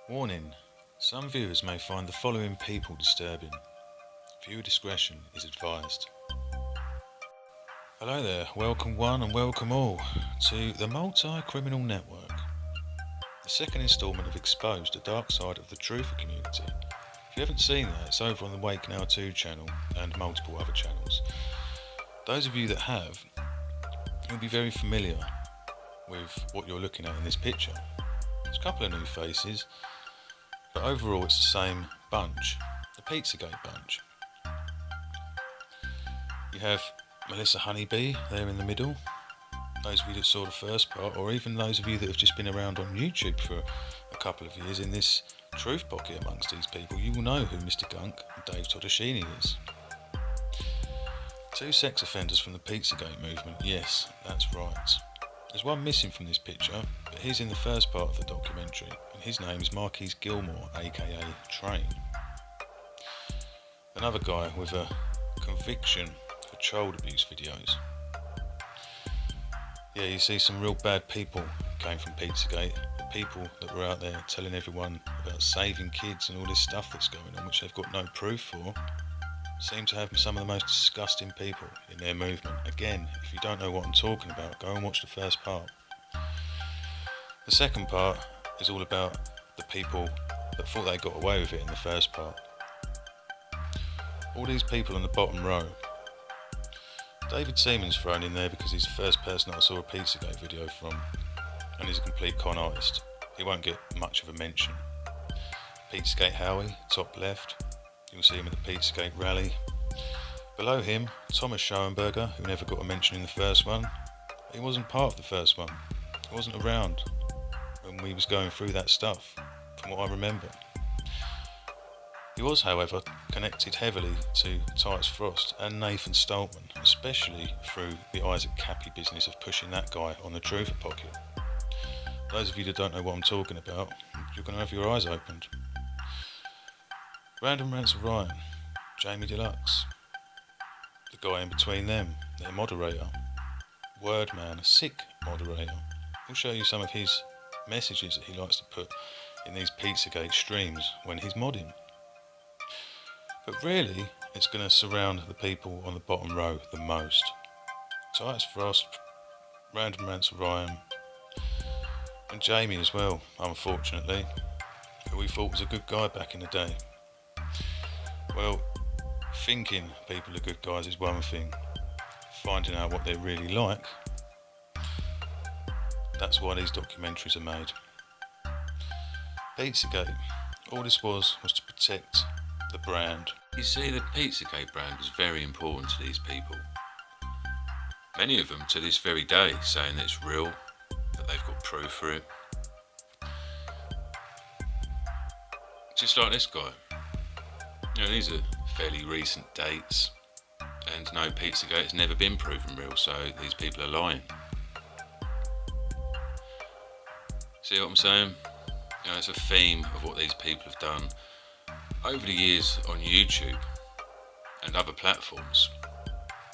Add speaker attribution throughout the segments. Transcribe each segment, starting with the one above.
Speaker 1: Warning: some viewers may find the following people disturbing. Viewer discretion is advised. Hello there, welcome one and welcome all to the Multi-Criminal Network. The second instalment of Exposed, the dark side of the truther community. If you haven't seen that, it's over on the Wake Now 2 channel and multiple other channels. Those of you that have, you'll be very familiar with what you're looking at in this picture. There's a couple of new faces, but overall it's the same bunch, the Pizzagate bunch. You have Melissa Honeybee there in the middle. Those of you that saw the first part, or even those of you that have just been around on YouTube for a couple of years in this truth pocket amongst these people, you will know who Mr. Gunk and Dave Toddashini is. Two sex offenders from the Pizzagate movement, yes, that's right. There's one missing from this picture, but he's in the first part of the documentary, and his name is Marquise Gilmore, aka Train. Another guy with a conviction for child abuse videos. Yeah, you see some real bad people came from Pizzagate, the people that were out there telling everyone about saving kids and all this stuff that's going on, which they've got no proof for, seem to have some of the most disgusting people in their movement. Again, if you don't know what I'm talking about, go and watch the first part. The second part is all about the people that thought they got away with it in the first part. All these people on the bottom row. David Seaman's thrown in there because he's the first person that I saw a Pizzagate video from, and he's a complete con artist. He won't get much of a mention. Pizzagate Howie, top left. You'll see him at the Pizzagate rally. Below him, Thomas Schoenberger, who never got a mention in the first one. He wasn't part of the first one. He wasn't around when we was going through that stuff, from what I remember. He was, however, connected heavily to Titus Frost and Nathan Stoltman, especially through the Isaac Cappy business of pushing that guy on the truther pocket. Those of you that don't know what I'm talking about, you're going to have your eyes opened. Random Rants of Ryan, Jamie Deluxe, the guy in between them, their moderator, Wordman, a sick moderator. We'll show you some of his messages that he likes to put in these Pizzagate streams when he's modding. But really, it's going to surround the people on the bottom row the most. Titus Frost, Random Rants of Ryan, and Jamie as well, unfortunately, who we thought was a good guy back in the day. Well, thinking people are good guys is one thing. Finding out what they're really like, that's why these documentaries are made. Pizzagate, all this was to protect the brand.
Speaker 2: You see, the Pizzagate brand was very important to these people. Many of them to this very day saying that it's real, that they've got proof for it. Just like this guy. You know, these are fairly recent dates, and no, Pizzagate has never been proven real, so these people are lying. See what I'm saying? You know, it's a theme of what these people have done over the years on YouTube and other platforms.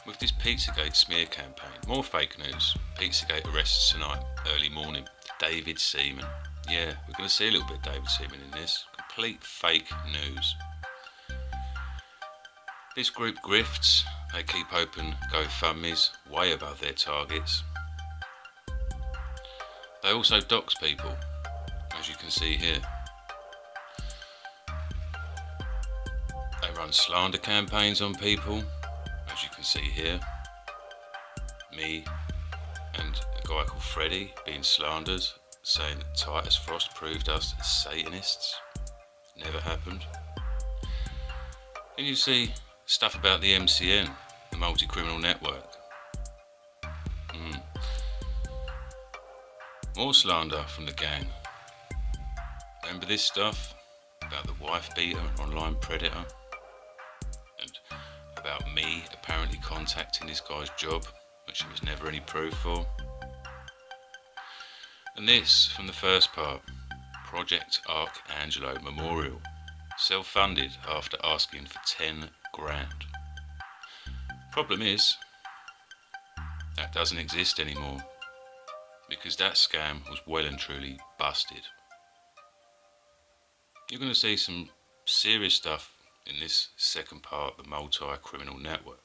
Speaker 2: With this Pizzagate smear campaign, more fake news. Pizzagate arrests tonight, early morning. David Seaman. Yeah, we're going to see a little bit of David Seaman in this. Complete fake news. This group grifts, they keep open GoFundMes way above their targets. They also dox people, as you can see here. They run slander campaigns on people, as you can see here. Me and a guy called Freddie being slandered, saying that Titus Frost proved us Satanists. Never happened. And you see stuff about the MCN, the Multi-Criminal Network. More slander from the gang. Remember this stuff about the wife beater and online predator? And about me apparently contacting this guy's job, which there was never any proof for? And this from the first part, Project Archangelo Memorial, self-funded after asking for 10 grand. Problem is, that doesn't exist anymore, because that scam was well and truly busted. You're going to see some serious stuff in this second part of the multi-criminal network.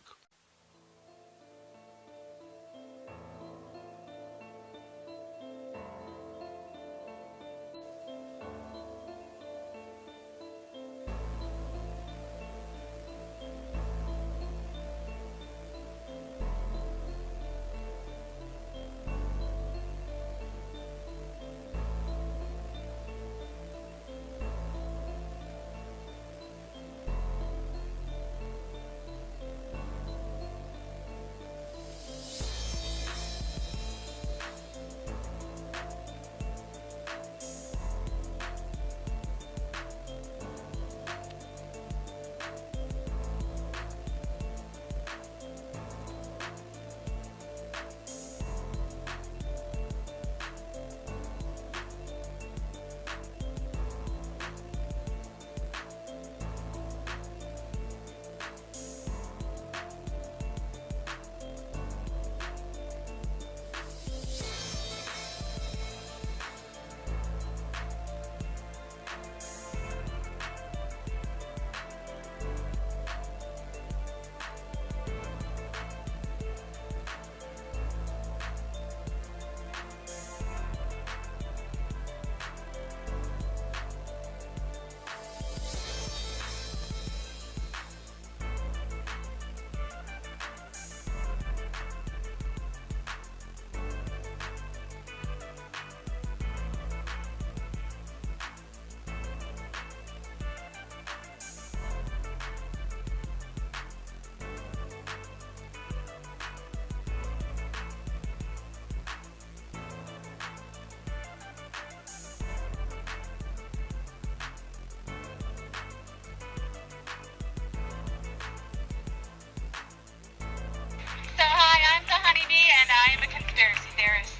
Speaker 3: So hi, I'm the honeybee and I am a conspiracy theorist.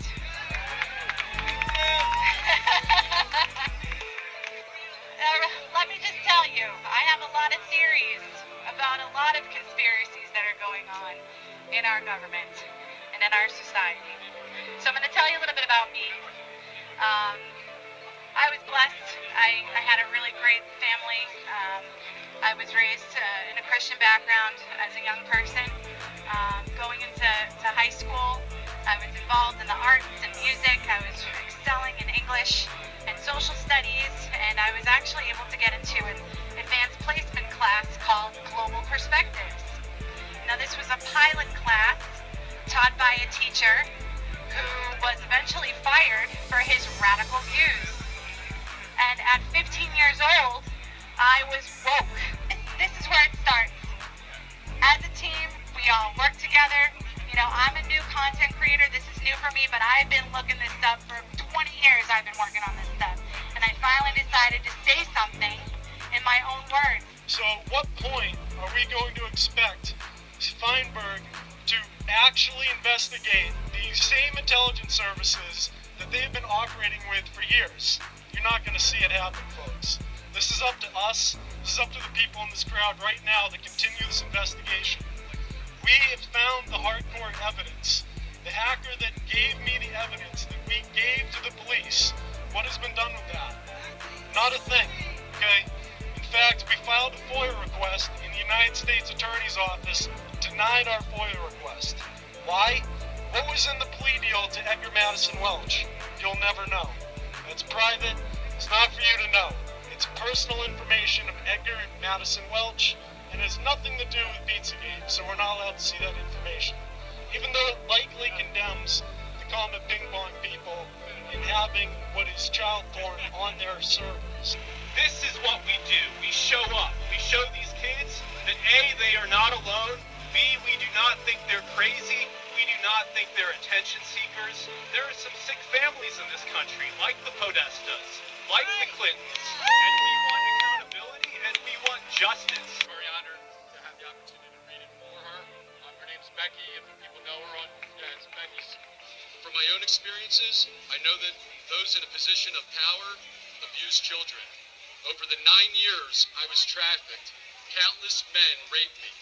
Speaker 3: Let me just tell you, I have a lot of theories about a lot of conspiracies that are going on in our government and in our society. So I'm going to tell you a little bit about me. I was blessed. I had a really great family. I was raised in a Christian background as a young person. Going into high school, I was involved in the arts and music. I was excelling in English and social studies, and I was actually able to get into an advanced placement class called Global Perspectives. Now, this was a pilot class taught by a teacher who was eventually fired for his radical views. And at 15 years old, I was woke. This is where it starts. As a team, we all work together. You know, I'm a new content creator. This is new for me, but I've been looking this stuff for 20 years. I've been working on this stuff. And I finally decided to say something in my own words.
Speaker 4: So at what point are we going to expect Feinberg to actually investigate these same intelligence services that they've been operating with for years? You're not going to see it happen, folks. This is up to us. This is up to the people in this crowd right now to continue this investigation. We have found the hardcore evidence. The hacker that gave me the evidence that we gave to the police, what has been done with that? Not a thing, okay? In fact, we filed a FOIA request in the United States Attorney's Office, denied our FOIA request. Why? What was in the plea deal to Edgar Madison Welch? You'll never know. It's private. It's not for you to know. It's personal information of Edgar Madison Welch, and has nothing to do with Pizzagate, so we're not allowed to see that information. Even though it likely condemns the common ping pong people in having what is child porn on their servers.
Speaker 5: This is what we do. We show up. We show these kids that A, they are not alone. B, we do not think they're crazy. We do not think they're attention seekers. There are some sick families in this country, like the Podestas, like the Clintons, and we want accountability and we want justice.
Speaker 6: Very honored to have the opportunity to read it for her. Her name's Becky. If people know her, it's Becky's. From my own experiences, I know that those in a position of power abuse children. Over the 9 years I was trafficked, countless men raped me.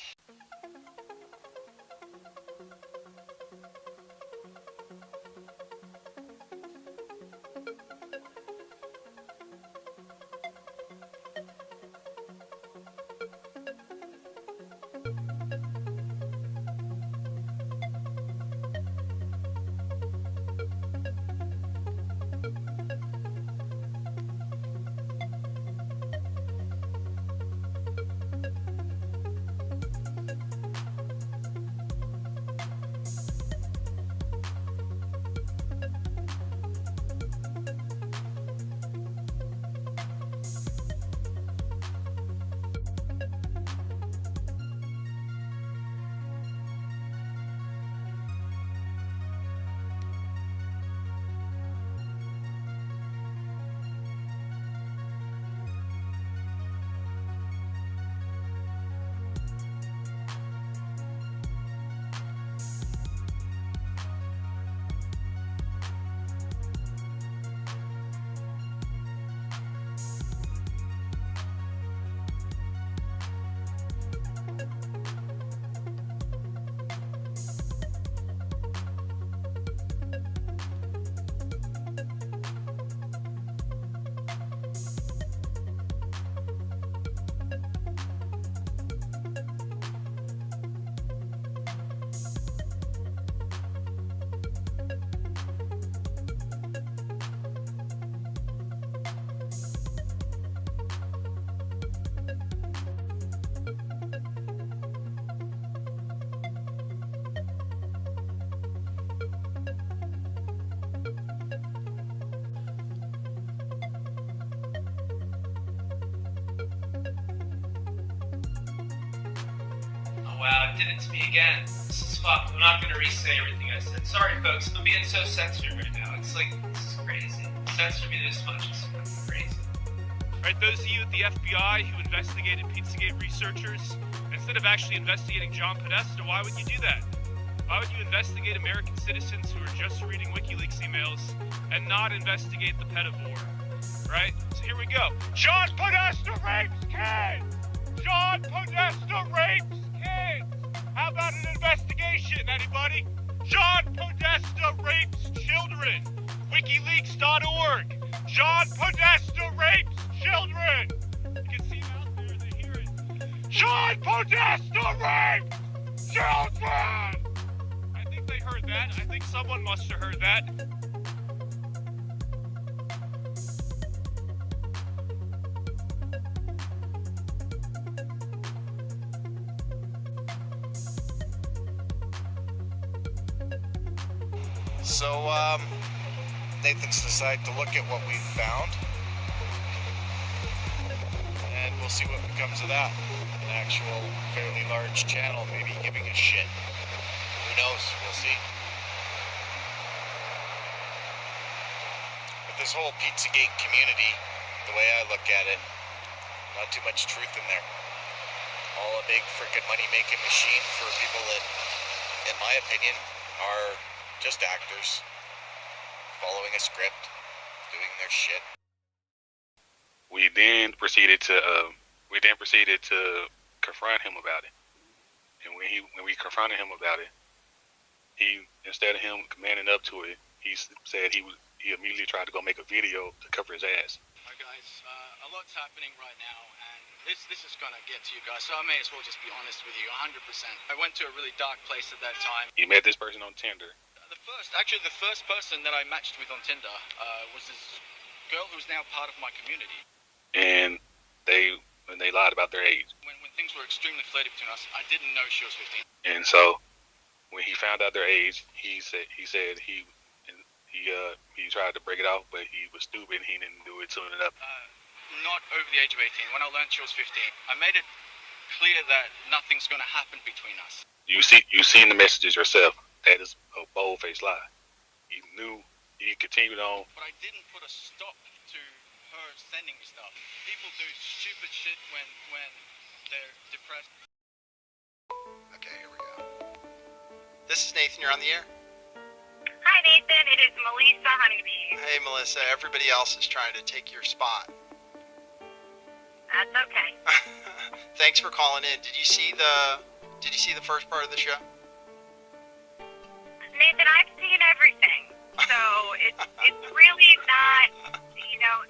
Speaker 5: did it to me again. This is fucked. I'm not gonna re-say everything I said. Sorry, folks. I'm being so censored right now. It's like, this is crazy. Censor me this much. It's fucking crazy.
Speaker 7: Right, those of you at the FBI who investigated Pizzagate researchers, instead of actually investigating John Podesta, why would you do that? Why would you investigate American citizens who are just reading WikiLeaks emails and not investigate the pedophile? Right? So here we go. John Podesta rapes kids! John Podesta rapes kids! How about an investigation, anybody? John Podesta rapes children! WikiLeaks.org! John Podesta rapes children! You can see them out there, they hear it. John Podesta rapes children! I think they heard that. I think someone must have heard that.
Speaker 8: So, Nathan's decided to look at what we've found, and we'll see what becomes of that. An actual, fairly large channel, maybe giving a shit. Who knows? We'll see. But this whole Pizzagate community, the way I look at it, not too much truth in there. All a big freaking money-making machine for people that, in my opinion, are just actors, following a script, doing their shit.
Speaker 9: We then proceeded to confront him about it. And when we confronted him about it, he, instead of him commanding up to it, he said he immediately tried to go make a video to cover his ass.
Speaker 6: Hi guys, a lot's happening right now, and this is gonna get to you guys, so I may as well just be honest with you, 100%. I went to a really dark place at that time.
Speaker 9: He met this person on Tinder.
Speaker 6: The first person that I matched with on Tinder was this girl who's now part of my community.
Speaker 9: And they lied about their age.
Speaker 6: When things were extremely flirty between us, I didn't know she was 15.
Speaker 9: And so when he found out their age, he said he tried to break it off, but he was stupid. He didn't do it soon enough.
Speaker 6: Not over the age of 18. When I learned she was 15, I made it clear that nothing's going to happen between us.
Speaker 9: You seen the messages yourself. That is a bold-faced lie. You knew. You continued on.
Speaker 6: But I didn't put a stop to her sending me stuff. People do stupid shit when they're depressed.
Speaker 8: Okay, here we go. This is Nathan, you're on the air.
Speaker 3: Hi, Nathan. It is Melissa Honeybee.
Speaker 8: Hey, Melissa, everybody else is trying to take your spot.
Speaker 3: That's okay.
Speaker 8: Thanks for calling in. Did you see the first part of the show?
Speaker 3: Nathan, I've seen everything. So it's really not,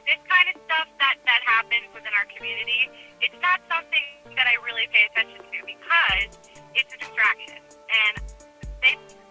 Speaker 3: this kind of stuff that happens within our community, it's not something that I really pay attention to because it's a distraction. And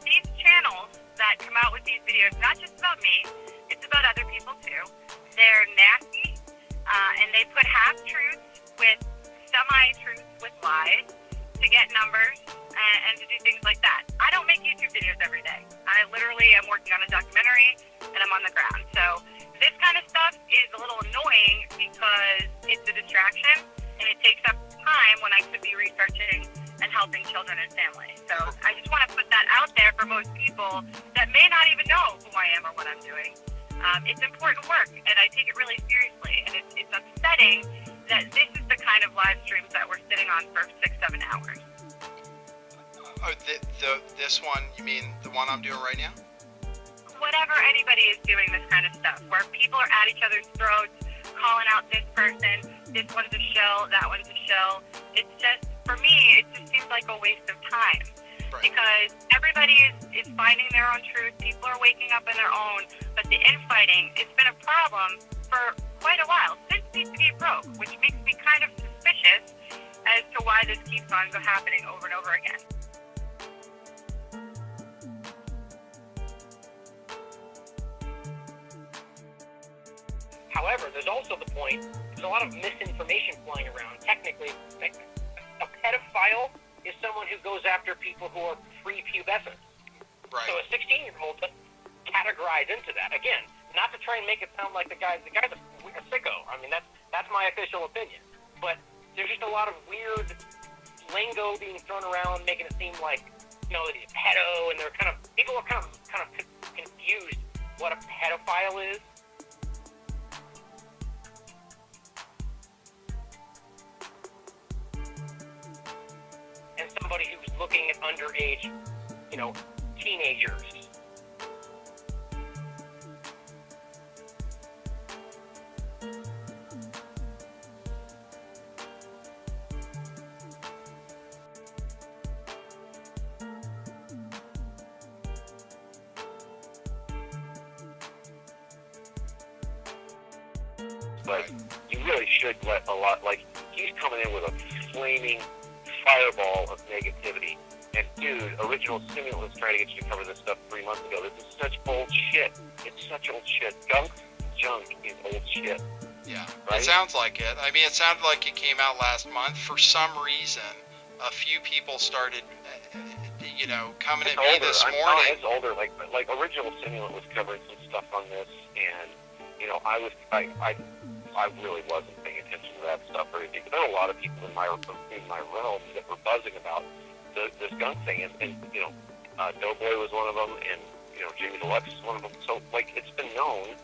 Speaker 3: these channels that come out with these videos, not just about me, it's about other people too. They're nasty, and they put half-truths with semi-truths with lies to get numbers and to do things like that. I don't make YouTube videos every day. I literally am working on a documentary and I'm on the ground. So this kind of stuff is a little annoying because it's a distraction and it takes up time when I could be researching and helping children and families. So I just want to put that out there for most people that may not even know who I am or what I'm doing. It's important work and I take it really seriously, and it's upsetting that this is the kind of live streams that we're sitting on for 6-7 hours.
Speaker 8: Oh, this one, you mean the one I'm doing right now?
Speaker 3: Whatever anybody is doing this kind of stuff, where people are at each other's throats, calling out this person, this one's a shill, that one's a shill. It's just, for me, it just seems like a waste of time.
Speaker 8: Right.
Speaker 3: Because everybody is finding their own truth, people are waking up in their own, but the infighting, it's been a problem for quite a while, since Pizzagate broke, which makes me kind of suspicious as to why this keeps on happening over and over again.
Speaker 10: However, there's also the point, there's a lot of misinformation flying around. Technically, a pedophile is someone who goes after people who are prepubescent.
Speaker 8: Right.
Speaker 10: So a 16-year-old doesn't categorize into that. Again, not to try and make it sound like the guy's a sicko. I mean, that's my official opinion. But there's just a lot of weird lingo being thrown around, making it seem like, you know, it's pedo, and people are kind of confused what a pedophile is. And somebody who's looking at underage, you know, teenagers. But you really should let a lot, like, he's coming in with a flaming fireball of negativity. And dude, Original Stimulant was trying to get you to cover this stuff 3 months ago. This is such old shit. It's such old shit. Junk is old shit.
Speaker 11: Yeah,
Speaker 10: right?
Speaker 11: It sounds like it. I mean, it sounded like it came out last month. For some reason, a few people started, coming at me this morning.
Speaker 10: It's older. Like Original Stimulant was covering some stuff on this, and I really wasn't paying attention to that stuff or anything. But there were a lot of people in my realm that were buzzing about this gun thing, and Doughboy was one of them, and Jimmy Deluxe is one of them. So like, it's been known,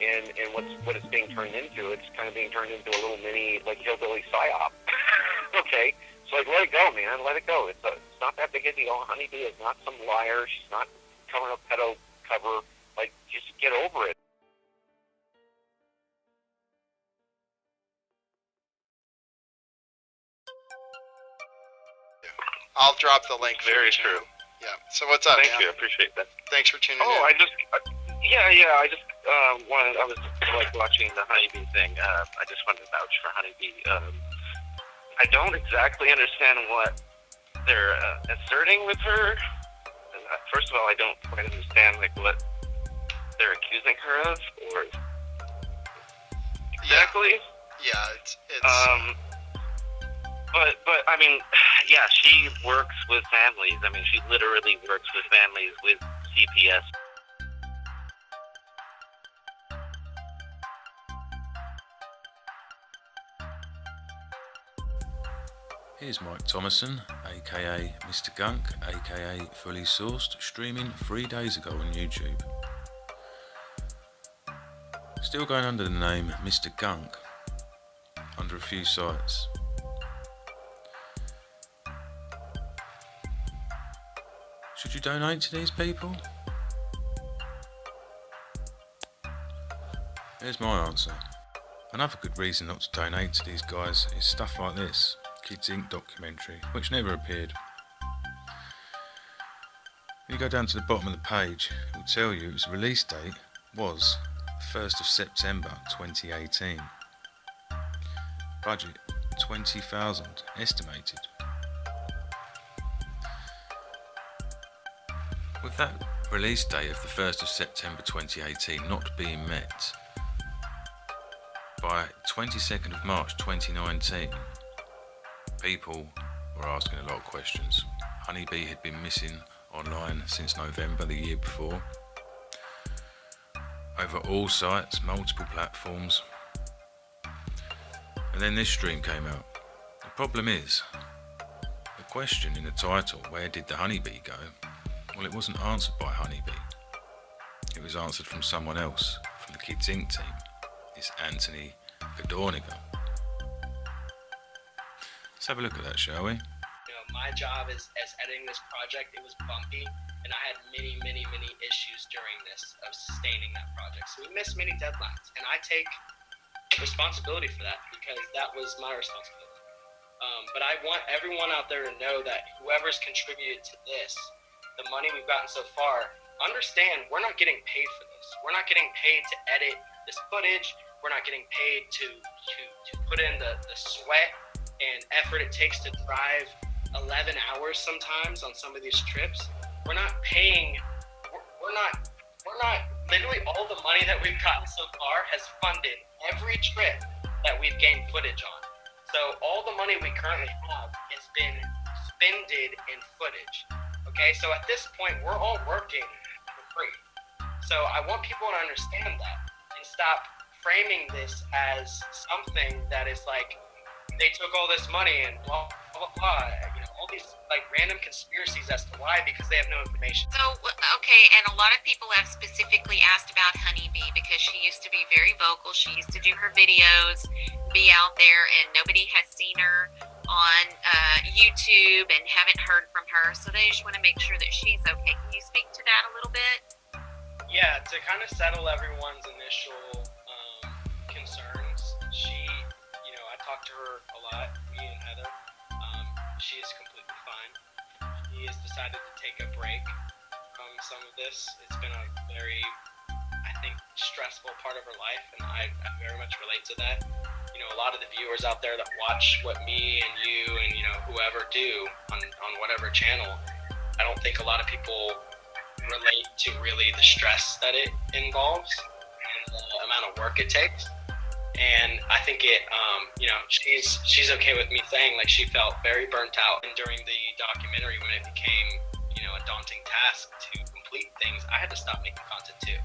Speaker 10: and what it's being turned into, it's kind of being turned into a little mini like hillbilly psyop. Okay, so like, let it go, man, let it go. It's not that big a deal. Honeybee is not some liar. She's not covering a pedo cover. Like, just get over it.
Speaker 11: I'll drop the link.
Speaker 8: Very true.
Speaker 11: Yeah. So what's up,
Speaker 8: Thank
Speaker 11: man?
Speaker 8: you. I appreciate that.
Speaker 11: Thanks for tuning in.
Speaker 8: I was like watching the Honeybee thing. I just wanted to vouch for Honeybee. I don't exactly understand what they're asserting with her. First of all, I don't quite understand like what they're accusing her of, or exactly.
Speaker 11: Yeah, it's
Speaker 8: But I mean, yeah, she works with families. I mean, she literally works with families with CPS.
Speaker 1: Here's Mike Thomason, aka Mr. Gunk, aka Fully Sourced, streaming 3 days ago on YouTube. Still going under the name Mr. Gunk, under a few sites. Should you donate to these people? Here's my answer. Another good reason not to donate to these guys is stuff like this. Kids Inc. documentary, which never appeared. When you go down to the bottom of the page, it will tell you its release date was 1st of September 2018. Budget 20,000 estimated. With that release date of the 1st of September 2018 not being met, by 22nd of March 2019, people were asking a lot of questions. Honeybee had been missing online since November the year before. Over all sites, multiple platforms. And then this stream came out. The problem is, the question in the title, where did the Honeybee go? Well, it wasn't answered by Honeybee. It was answered from someone else, from the Kids Inc. team. It's Anthony Gadorniger. Let's have a look at that, shall we?
Speaker 12: My job as editing this project, it was bumpy, and I had many issues during this of sustaining that project. So we missed many deadlines, and I take responsibility for that because that was my responsibility. But I want everyone out there to know that whoever's contributed to this, the money we've gotten so far, understand we're not getting paid for this. We're not getting paid to edit this footage. We're not getting paid to put in the sweat and effort it takes to drive 11 hours sometimes on some of these trips. We're not paying, we're not, literally all the money that we've gotten so far has funded every trip that we've gained footage on. So all the money we currently have has been spended in footage. Okay, so at this point, we're all working for free. So I want people to understand that and stop framing this as something that is like, they took all this money and, well, blah, blah, blah. All these like random conspiracies as to why, because they have no information.
Speaker 13: So, okay, and a lot of people have specifically asked about Honeybee because she used to be very vocal. She used to do her videos, be out there, and nobody has seen her on YouTube and haven't heard from her. So they just want to make sure that she's okay. Can you speak to that a little bit?
Speaker 12: Yeah, to kind of settle everyone's initial concerns, I talked to her a lot, me and Heather. She is completely fine. She has decided to take a break from some of this. It's been a very, I think, stressful part of her life, and I very much relate to that. A lot of the viewers out there that watch what me and you and, whoever do on whatever channel, I don't think a lot of people relate to really the stress that it involves and the amount of work it takes. And I think she's okay with me saying like she felt very burnt out. And during the documentary, when it became, a daunting task to complete things, I had to stop making content too.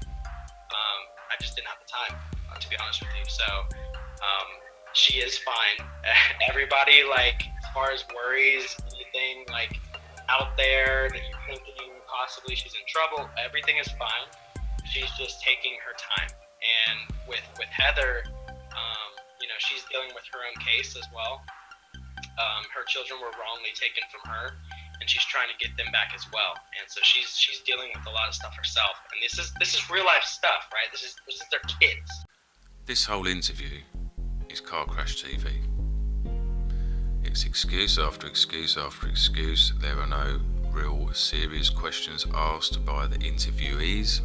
Speaker 12: I just didn't have the time, to be honest with you. So she is fine. Everybody, like, as far as worries, anything like out there that you're thinking possibly she's in trouble, everything is fine. She's just taking her time. And with Heather, she's dealing with her own case as well. Her children were wrongly taken from her, and she's trying to get them back as well. And so she's dealing with a lot of stuff herself. And this is real life stuff, right? This is their kids.
Speaker 2: This whole interview is Car Crash TV. It's excuse after excuse after excuse. There are no real serious questions asked by the interviewees,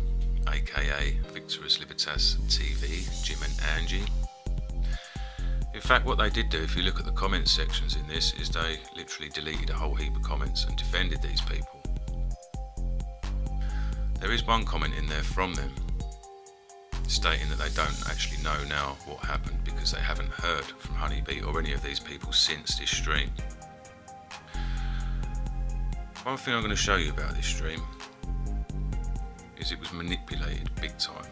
Speaker 2: aka Victorious Libertas TV, Jim and Angie. In fact, what they did do, if you look at the comment sections in this, is they literally deleted a whole heap of comments and defended these people. There is one comment in there from them stating that they don't actually know now what happened because they haven't heard from Honeybee or any of these people since this stream. One thing I'm going to show you about this stream is it was manipulated big time.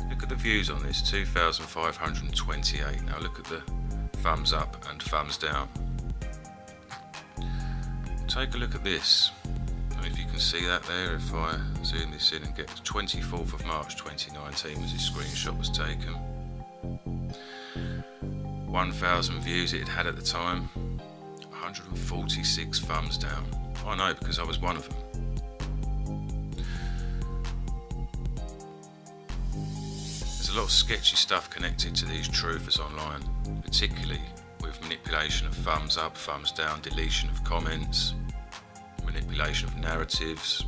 Speaker 2: Look at the views on this, 2,528. Now look at the thumbs up and thumbs down. Take a look at this. I don't know if you can see that there, if I zoom this in and get the 24th of March 2019 as this screenshot was taken. 1,000 views it had at the time, 146 thumbs down. I know because I was one of them. There's a lot of sketchy stuff connected to these truthers online, particularly with manipulation of thumbs up, thumbs down, deletion of comments, manipulation of narratives.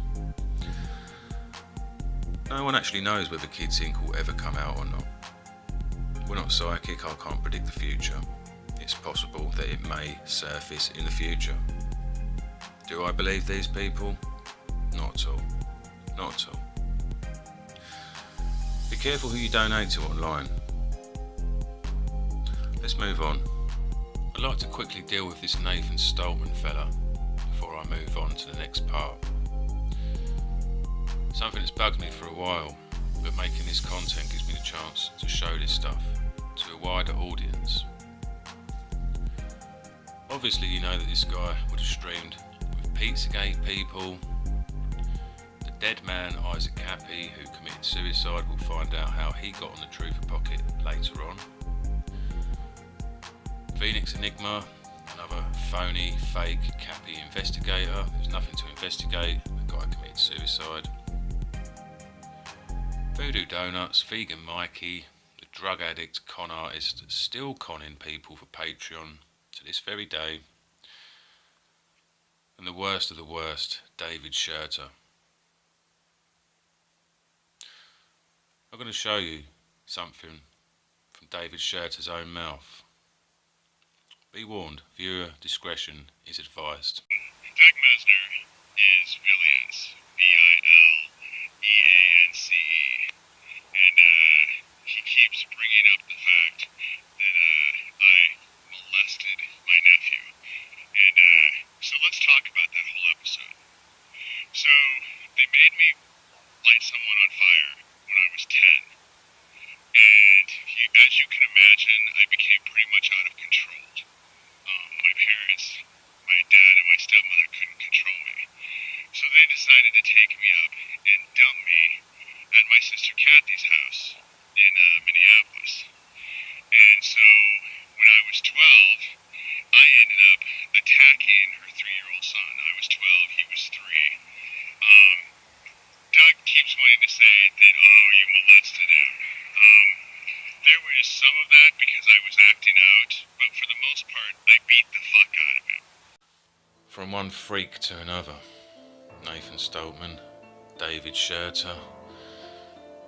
Speaker 2: No one actually knows whether Kids Inc. will ever come out or not. We're not psychic, I can't predict the future. It's possible that it may surface in the future. Do I believe these people? Not at all. Not at all. Be careful who you donate to online. Let's move on. I'd like to quickly deal with this Nathan Stolman fella before I move on to the next part. Something that's bugged me for a while, but making this content gives me the chance to show this stuff to a wider audience. Obviously you know that this guy would have streamed with Pizzagate people. The dead man Isaac Cappy, who committed suicide, will find out how he got on the Truther Pocket later on. Phoenix Enigma, another phony, fake Cappy investigator. There's nothing to investigate, the guy committed suicide. Voodoo Donuts, Vegan Mikey, the drug addict con artist still conning people for Patreon to this very day. And the worst of the worst, David Scherter. I'm going to show you something from David Scherter's own mouth. Be warned, viewer discretion is advised.
Speaker 14: Doug Mesner is Billions, Bileance, and he keeps bringing up the fact that I molested my nephew. And so let's talk about that whole episode. So they made me light someone on fire when I was 10. And as you can imagine, I became pretty much out of control. My parents of that because I was acting out, but for the most part, I beat the fuck out of him.
Speaker 2: From one freak to another. Nathan Stoltman, David Scherter,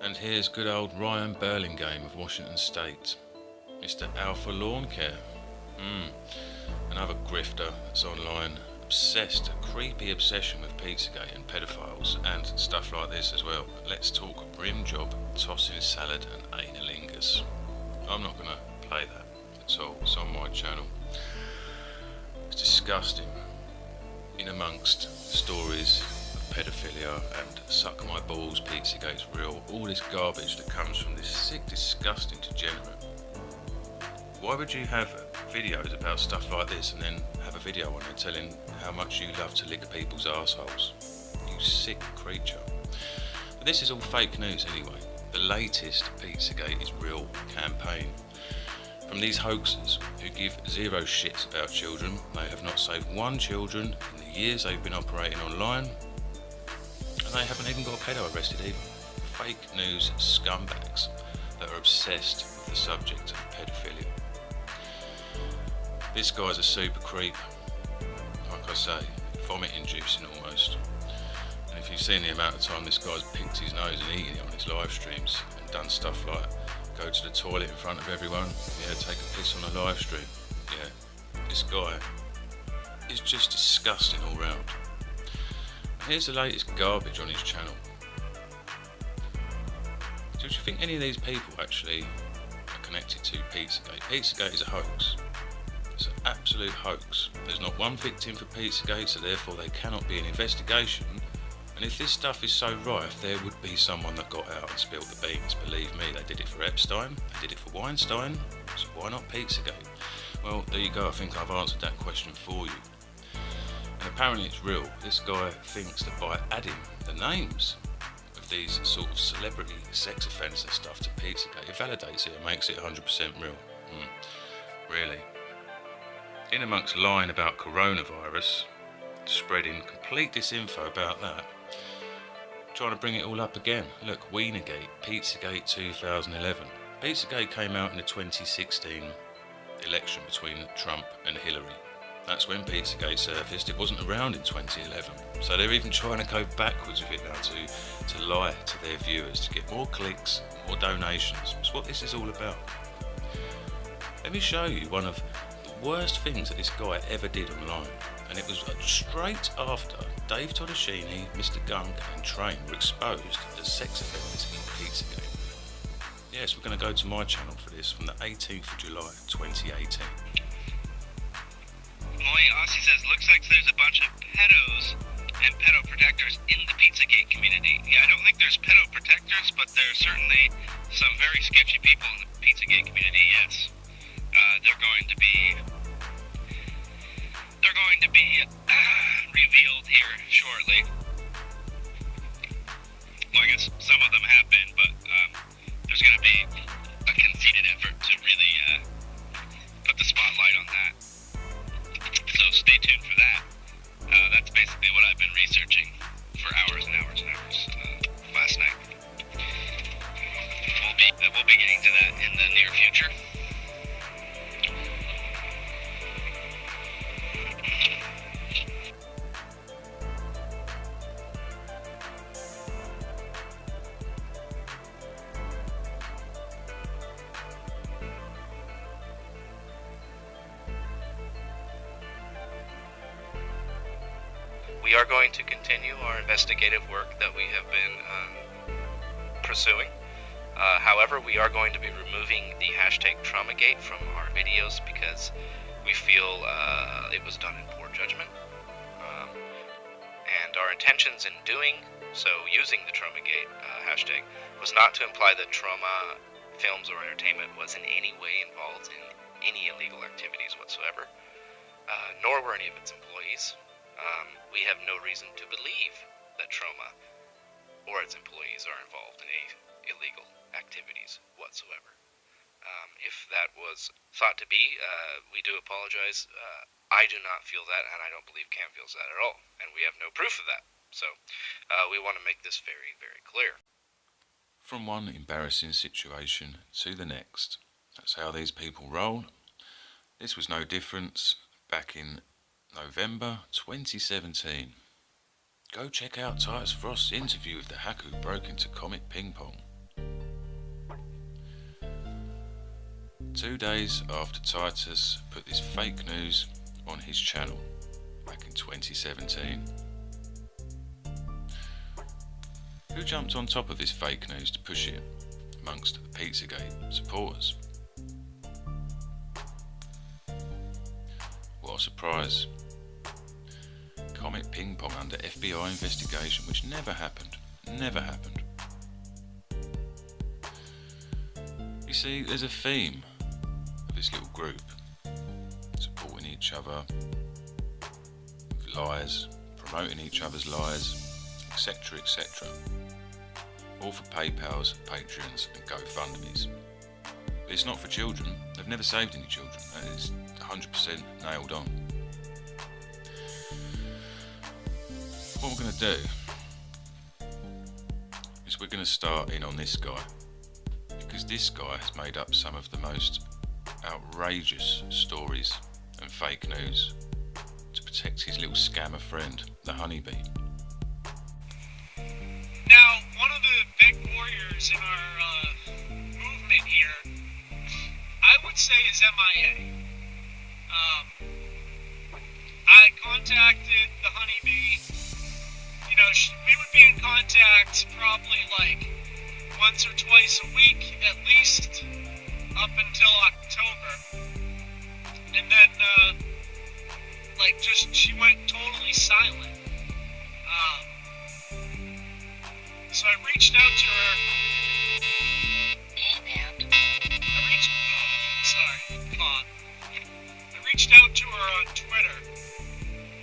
Speaker 2: and here's good old Ryan Burlingame of Washington State. Mr. Alpha Lawn Care. Another grifter that's online, obsessed, a creepy obsession with Pizzagate and pedophiles and stuff like this as well. Let's talk rim job, tossing salad and analingus. I'm not going to play that at all, it's on my channel. It's disgusting. In amongst stories of pedophilia and suck my balls, Pizzagate's real, all this garbage that comes from this sick, disgusting degenerate. Why would you have videos about stuff like this and then have a video on it telling how much you love to lick people's arseholes? You sick creature. But this is all fake news anyway. The latest Pizzagate is real campaign. From these hoaxers who give zero shits about children, they have not saved one children in the years they've been operating online, and they haven't even got a pedo arrested either. Fake news scumbags that are obsessed with the subject of pedophilia. This guy's a super creep, like I say, vomit-inducing almost. And if you've seen the amount of time this guy's picked his nose and eaten it on his live streams and done stuff like go to the toilet in front of everyone, take a piss on a live stream, this guy is just disgusting all round. Here's the latest garbage on his channel. Do you think any of these people actually are connected to Pizzagate? Pizzagate is a hoax. It's an absolute hoax. There's not one victim for Pizzagate, so therefore there cannot be an investigation. And if this stuff is so rife, there would be someone that got out and spilled the beans. Believe me, they did it for Epstein, they did it for Weinstein, so why not Pizzagate? Well, there you go, I think I've answered that question for you. And apparently it's real. This guy thinks that by adding the names of these sort of celebrity sex offender stuff to Pizzagate, it validates it and makes it 100% real. Really. In amongst lying about coronavirus, spreading complete disinfo about that, trying to bring it all up again. Look, Wienergate, Pizzagate 2011. Pizzagate came out in the 2016 election between Trump and Hillary. That's when Pizzagate surfaced. It wasn't around in 2011. So they're even trying to go backwards with it now to lie to their viewers, to get more clicks, more donations. That's what this is all about. Let me show you one of the worst things that this guy ever did online. And it was straight after Dave Toddashini, Mr. Gunk and Train were exposed as sex offenders in Pizzagate. Yes, we're going to go to my channel for this from the 18th of July 2018.
Speaker 14: Boy, Aussie says, looks like there's a bunch of pedos and pedo protectors in the Pizzagate community. Yeah, I don't think there's pedo protectors, but there's certainly some very sketchy people in the Pizzagate community, yes. They're going to be revealed here shortly. Well, I guess some of them have been, but there's going to be a conceited effort to really put the spotlight on that. So stay tuned for that. That's basically what I've been researching for hours and hours and hours last night. We'll be getting to that in the near future.
Speaker 15: We are going to continue our investigative work that we have been pursuing. However, we are going to be removing the hashtag Traumagate from our videos because we feel it was done in poor judgment. And our intentions in doing so, using the Traumagate hashtag, was not to imply that trauma films or entertainment was in any way involved in any illegal activities whatsoever, nor were any of its employees. We have no reason to believe that Trauma or its employees are involved in any illegal activities whatsoever. If that was thought to be, we do apologize. I do not feel that, and I don't believe Cam feels that at all, and we have no proof of that. So we want to make this very, very clear.
Speaker 2: From one embarrassing situation to the next. That's how these people roll. This was no different back in November 2017. Go check out Titus Frost's interview with the hacker who broke into Comet Ping Pong. 2 days after Titus put this fake news on his channel back in 2017. Who jumped on top of this fake news to push it amongst the Pizzagate supporters? What a surprise. Comet Ping Pong under FBI investigation, which never happened. Never happened. You see, there's a theme of this little group supporting each other with lies, promoting each other's lies, etc., etc. All for PayPals, Patreons and GoFundMes. But it's not for children. They've never saved any children. That is 100% nailed on. What we're going to do is we're going to start in on this guy, because this guy has made up some of the most outrageous stories and fake news to protect his little scammer friend, the honeybee.
Speaker 4: Now, one of the big warriors in our movement here, I would say, is MIA. I contacted the honeybee. You know, we would be in contact probably like once or twice a week at least up until October. And then, like, just she went totally silent. So I reached out to her. I reached out to her on Twitter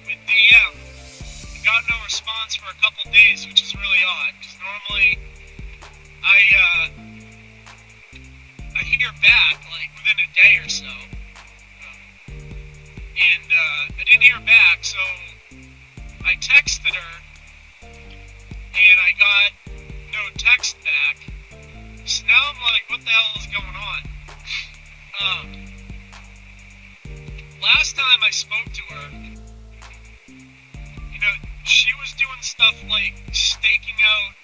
Speaker 4: with DM. I got no response for a couple days, which is really odd, because normally I hear back like within a day or so. And I didn't hear back, so I texted her and I got no text back. So now I'm like, what the hell is going on? Last time I spoke to her, you know, she was doing stuff like staking out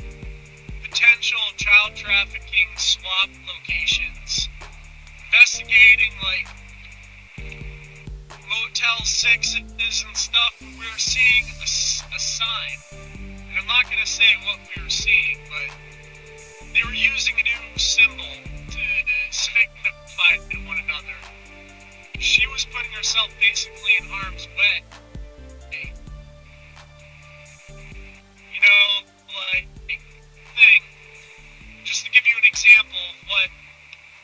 Speaker 4: potential child trafficking swap locations, investigating like Motel 6s and stuff. We were seeing a sign, and I'm not going to say what we were seeing, but they were using a new symbol to signify to one another. She was putting herself basically in harm's way. You know, like, thing, just to give you an example of what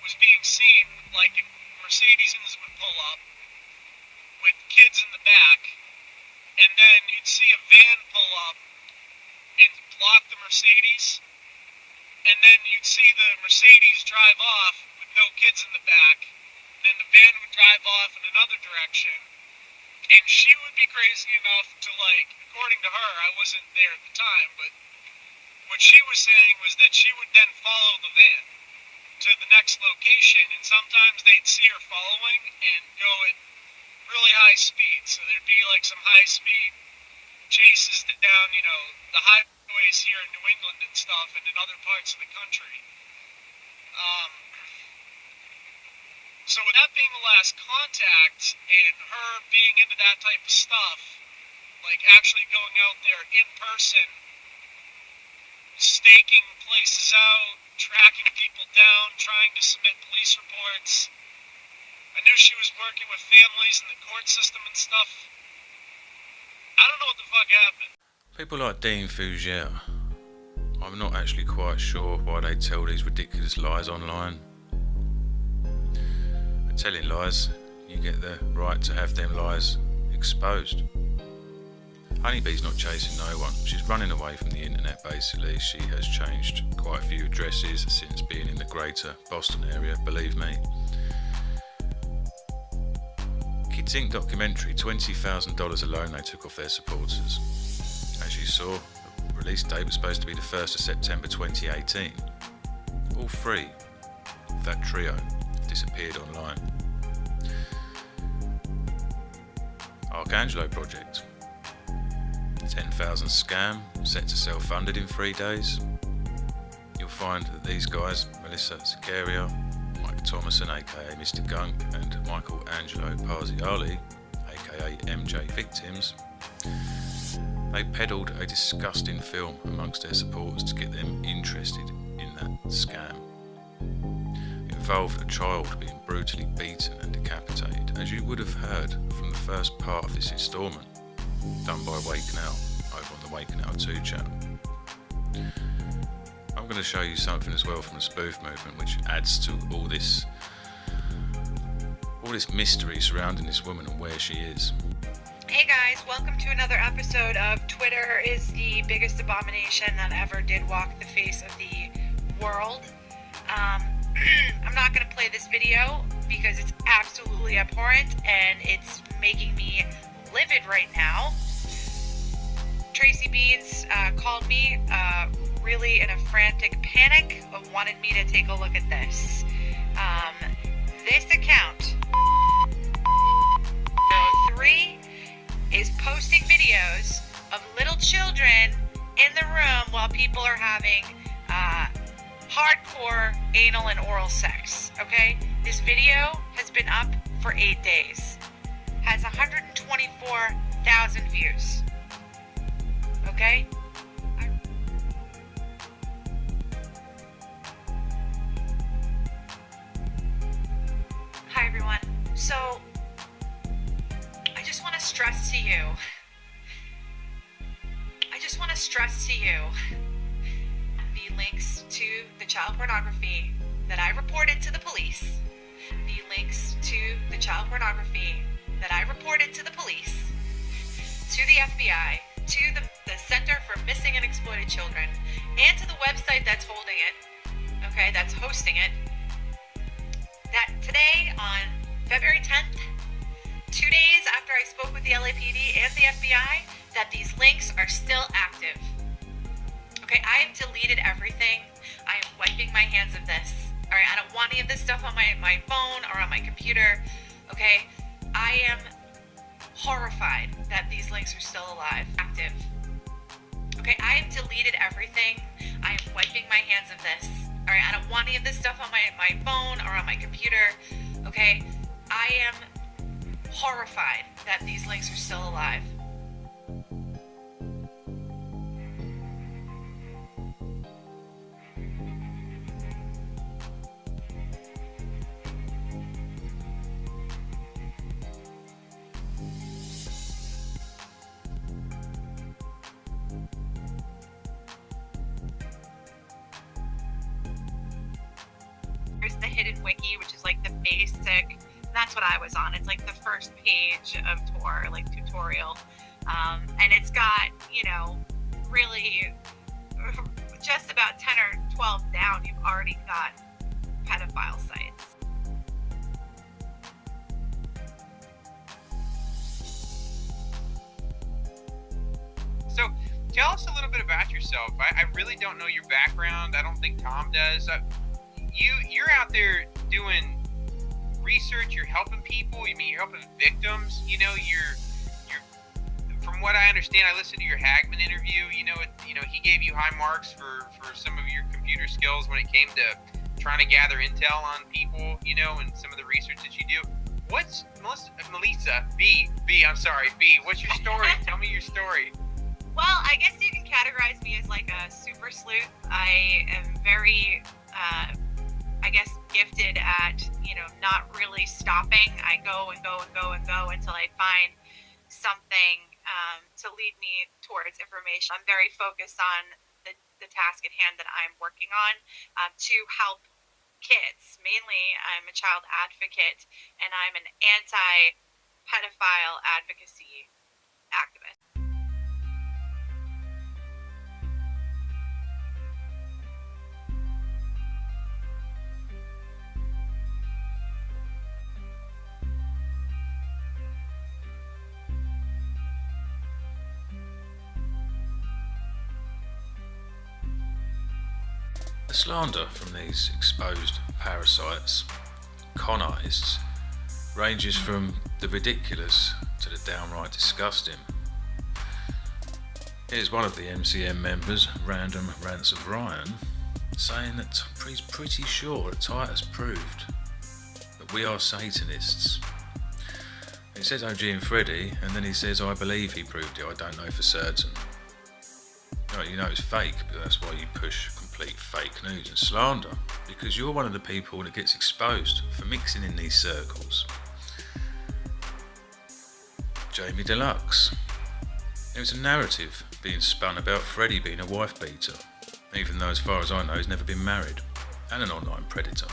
Speaker 4: was being seen, like if Mercedes would pull up with kids in the back, and then you'd see a van pull up and block the Mercedes, and then you'd see the Mercedes drive off with no kids in the back, and then the van would drive off in another direction, and she would be crazy enough to, like, according to her, I wasn't there at the time, but what she was saying was that she would then follow the van to the next location, and sometimes they'd see her following and go at really high speed, so there'd be like some high speed chases down, you know, the highways here in New England and stuff, and in other parts of the country. So with that being the last contact, and her being into that type of stuff, like actually going out there in person, staking places out, tracking people down, trying to submit police reports. I knew she was working with families in the court system and stuff. I don't know what the fuck happened.
Speaker 2: People like Dean Fougere, I'm not actually quite sure why they tell these ridiculous lies online. But telling lies, you get the right to have them lies exposed. Honeybee's not chasing no one. She's running away from the internet basically. She has changed quite a few addresses since being in the greater Boston area, believe me. Kids Inc. documentary, $20,000 alone they took off their supporters. As you saw, the release date was supposed to be the 1st of September 2018. All three of that trio disappeared online. Archangelo Project. 10,000 scam, set to sell-funded in 3 days. You'll find that these guys, Melissa Sicaria, Mike Thomason aka Mr. Gunk, and Michael Angelo Parziali aka MJ Victims, they peddled a disgusting film amongst their supporters to get them interested in that scam. It involved a child being brutally beaten and decapitated, as you would have heard from the first part of this instalment, done by Wake Now over on the Wake Now 2 channel. I'm going to show you something as well from the spoof movement which adds to all this mystery surrounding this woman and where she is.
Speaker 3: Hey guys, welcome to another episode of Twitter is the biggest abomination that ever did walk the face of the world. I'm not going to play this video because it's absolutely abhorrent and it's making me livid right now. Tracy Beans called me really in a frantic panic, wanted me to take a look at this. This account, 3, is posting videos of little children in the room while people are having hardcore anal and oral sex, okay? This video has been up for 8 days. Has 124,000 views. Okay? Hi everyone. So, I just want to stress to you the links to the child pornography that I reported to the police, to the FBI, to the Center for Missing and Exploited Children, and to the website that's holding it, okay, that's hosting it, that today on February 10th, 2 days after I spoke with the LAPD and the FBI, that these links are still active. Okay, I have deleted everything. I am wiping my hands of this. All right, I don't want any of this stuff on my phone or on my computer. Okay, I am horrified that these links are still alive, active. Okay, I have deleted everything. I am wiping my hands of this. All right, I don't want any of this stuff on my phone or on my computer. Okay, I am horrified that these links are still alive. There's the hidden wiki, which is like the basic, that's what I was on. It's like the first page of Tor, like tutorial. And it's got, really just about 10 or 12 down, you've already got pedophile sites.
Speaker 16: So tell us a little bit about yourself. I really don't know your background. I don't think Tom does. You're out there doing research. You're helping people. You're helping victims. You're from what I understand, I listened to your Hagman interview. He gave you high marks for some of your computer skills when it came to trying to gather intel on people. And some of the research that you do. What's Melissa B? What's your story? Tell me your story.
Speaker 3: Well, I guess you can categorize me as like a super sleuth. I am very, gifted at, not really stopping. I go and go and go and go until I find something to lead me towards information. I'm very focused on the task at hand that I'm working on to help kids. Mainly, I'm a child advocate, and I'm an anti-pedophile advocacy activist.
Speaker 2: The slander from these exposed parasites
Speaker 1: con artists ranges from the ridiculous to the downright disgusting. Here's one of the MCN members, Random Rants of Ryan, saying that he's pretty sure that Titus proved that we are Satanists. He says OG and Freddy, and then he says I believe he proved it, I don't know for certain. Oh, you know it's fake, but that's why you push complete fake news and slander, because you're one of the people that gets exposed for mixing in these circles. Jamie Deluxe. There was a narrative being spun about Freddy being a wife beater, even though as far as I know he's never been married, and an online predator.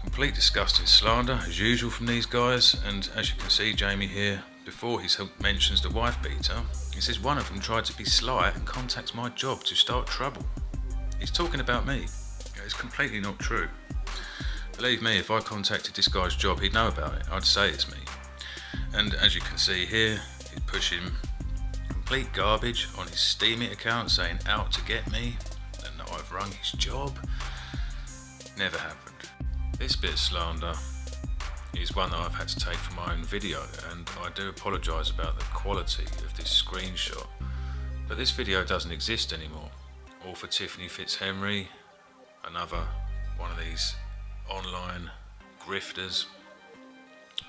Speaker 1: Complete disgusting slander as usual from these guys, and as you can see Jamie here, before he mentions the wife beater, he says one of them tried to be sly and contacts my job to start trouble. He's talking about me. It's completely not true. Believe me, if I contacted this guy's job he'd know about it, I'd say it's me. And as you can see here, he's pushing complete garbage on his Steemit account saying out to get me and that I've rung his job. Never happened. This bit of slander is one that I've had to take from my own video, and I do apologise about the quality of this screenshot, but this video doesn't exist anymore. All for Tiffany Fitzhenry, another one of these online grifters,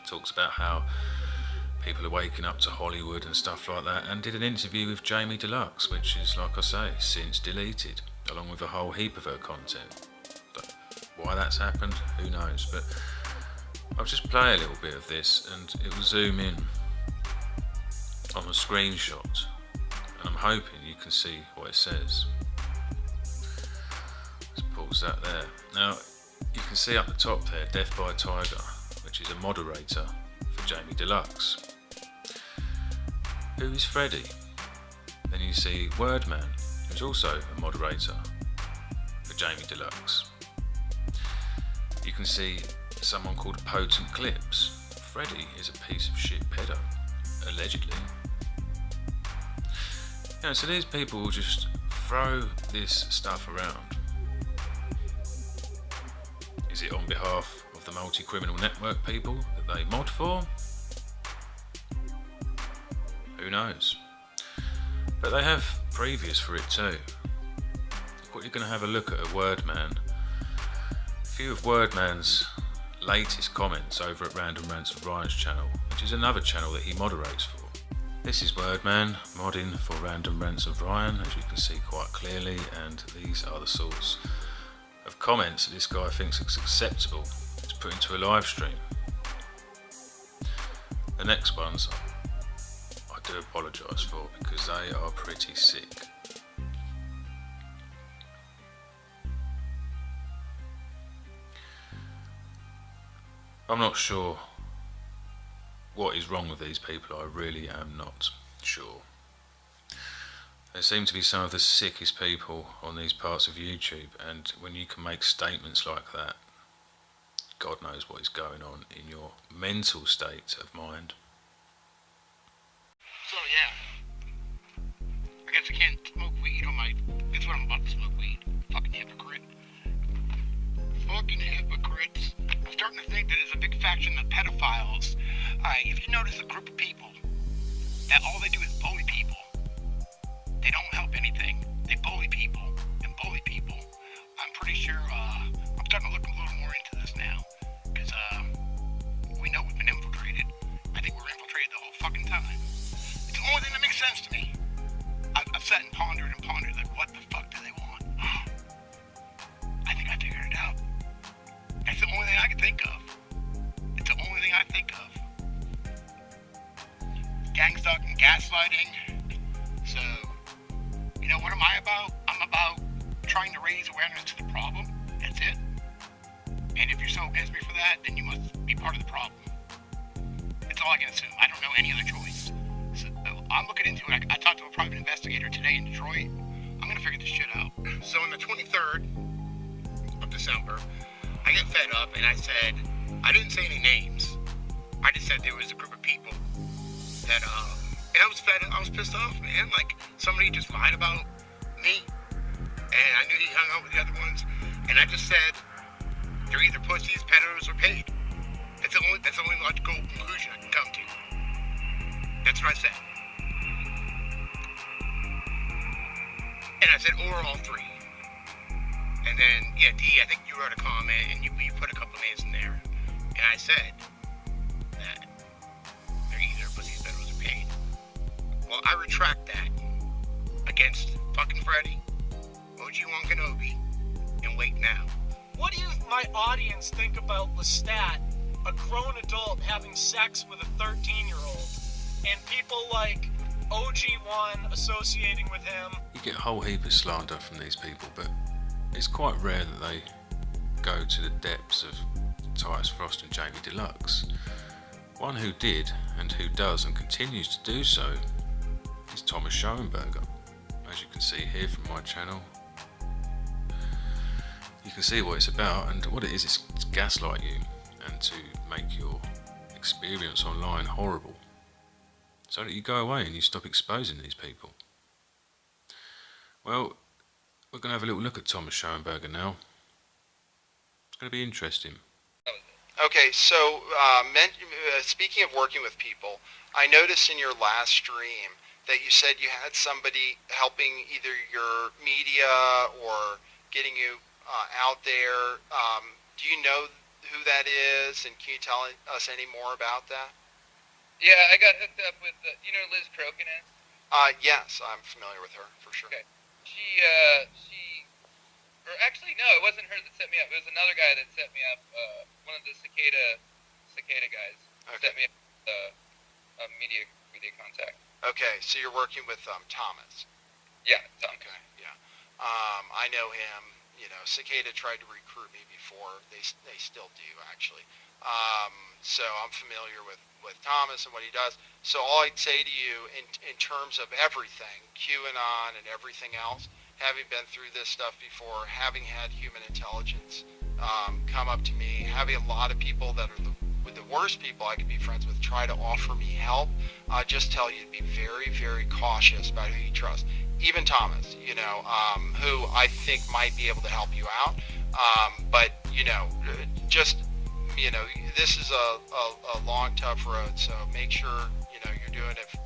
Speaker 1: talks about how people are waking up to Hollywood and stuff like that, and did an interview with Jamie Deluxe, which is, like I say, since deleted, along with a whole heap of her content. But why that's happened, who knows, but I'll just play a little bit of this and it will zoom in on the screenshot, and I'm hoping you can see what it says. Let's pause that there. Now, you can see up the top there, Death by Tiger, which is a moderator for Jamie Deluxe. Who is Freddy? Then you see Wordman, who's also a moderator for Jamie Deluxe. You can see someone called Potent Clips. Freddy is a piece of shit pedo, allegedly. You know, so these people will just throw this stuff around. Is it on behalf of the multi-criminal network people that they mod for? Who knows? But they have previous for it too. What you're going to have a look at Wordman. A few of Wordman's latest comments over at Random Rants of Ryan's channel, which is another channel that he moderates for. This is Wordman modding for Random Rants of Ryan, as you can see quite clearly, and these are the sorts of comments that this guy thinks it's acceptable to put into a live stream. The next ones I do apologise for because they are pretty sick. I'm not sure what is wrong with these people, I really am not sure. There seem to be some of the sickest people on these parts of YouTube, and when you can make statements like that, God knows what is going on in your mental state of mind.
Speaker 17: So yeah, I guess I can't smoke weed on my, guess what, I'm about to smoke weed. Fucking hypocrite. Fucking hypocrites. I'm starting to think that there's a big faction of pedophiles. Alright, if you notice a group of people that all they do is bully people, they don't help anything. They bully people and bully people. I'm pretty sure, I'm starting to look a little more into this now. Because, we know we've been infiltrated. I think we're infiltrated the whole fucking time. It's the only thing that makes sense to me. I've sat and pondered, like, what the fuck do they want? I think I figured it out. That's the only thing I can think of. It's the only thing I think of. Gang stalking, gaslighting. So, you know what am I about? I'm about trying to raise awareness to the problem. That's it. And if you're so against me for that, then you must be part of the problem. That's all I can assume. I don't know any other choice. So I'm looking into it. I talked to a private investigator today in Detroit. I'm gonna figure this shit out. So on the 23rd of December, I get fed up and I said, I didn't say any names. I just said there was a group of people that, and I was pissed off, man. Like, somebody just lied about me, and I knew he hung out with the other ones, and I just said They're either pussies, pedos, or paid. That's the only logical conclusion I can come to. That's what I said. And I said, or all three. And then, yeah, D, I think you wrote a comment and you put a couple names in there. And I said that they're either pussies, pedos, or paid. Well, I retract that against fucking Freddy, OG1 Kenobi, and Wake Now.
Speaker 4: What do you, my audience, think about Lestat, a grown adult having sex with a 13-year-old, and people like OG1 associating with him?
Speaker 1: You get a whole heap of slander from these people, but it's quite rare that they go to the depths of Titus Frost and Jamie Deluxe. One who did, and who does and continues to do so, is Thomas Schoenberger. As you can see here from my channel, you can see what it's about, and what it is to gaslight you and to make your experience online horrible, so that you go away and you stop exposing these people. Well, we're going to have a little look at Thomas Schoenberger now. It's going to be interesting.
Speaker 11: Okay, so speaking of working with people, I noticed in your last stream that you said you had somebody helping either your media or getting you out there. Do you know who that is, and can you tell us any more about that?
Speaker 18: Yeah, I got hooked up with, you know who Liz Crokin is?
Speaker 11: Yes, I'm familiar with her, for sure.
Speaker 18: Okay. Or actually, no, it wasn't her that set me up. It was another guy that set me up, one of the cicada guys.
Speaker 11: Okay.
Speaker 18: Set me up a media contact.
Speaker 11: Okay, so you're working with Thomas.
Speaker 18: Yeah, Tom.
Speaker 11: Okay, yeah. I know him. You know, Cicada tried to recruit me before. They still do, actually. So I'm familiar with Thomas and what he does. So all I'd say to you in terms of everything, QAnon and everything else, having been through this stuff before, having had human intelligence come up to me, having a lot of people that are the worst people I could be friends with try to offer me help, just tell you to be very, very cautious about who you trust. Even Thomas, you know, who I think might be able to help you out. But, you know, just, you know, this is a long, tough road, so make sure, you know, you're doing it.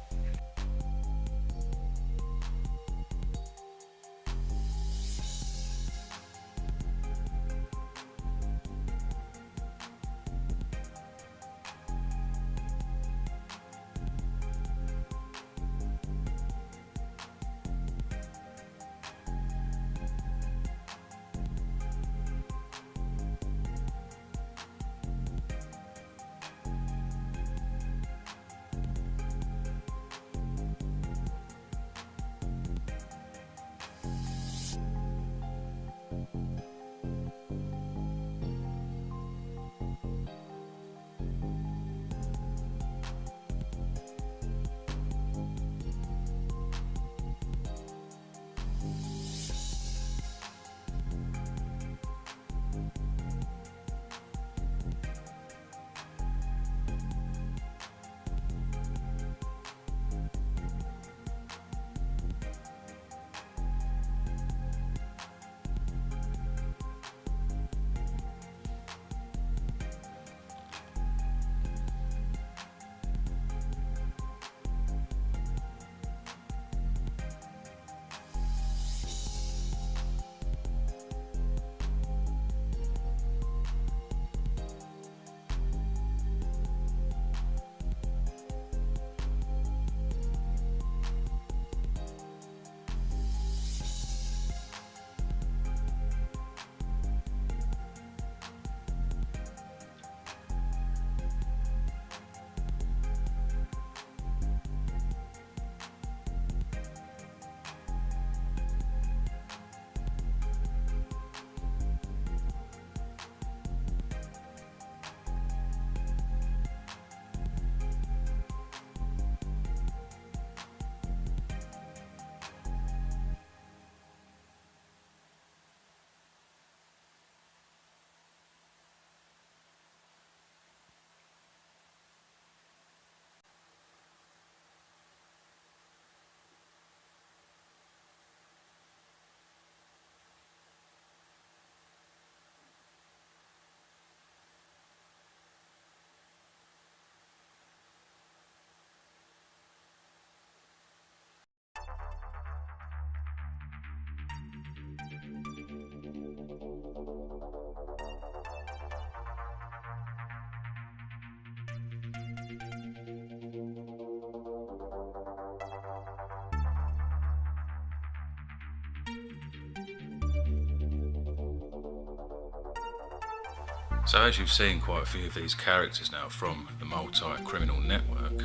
Speaker 1: So as you've seen quite a few of these characters now from the multi-criminal network,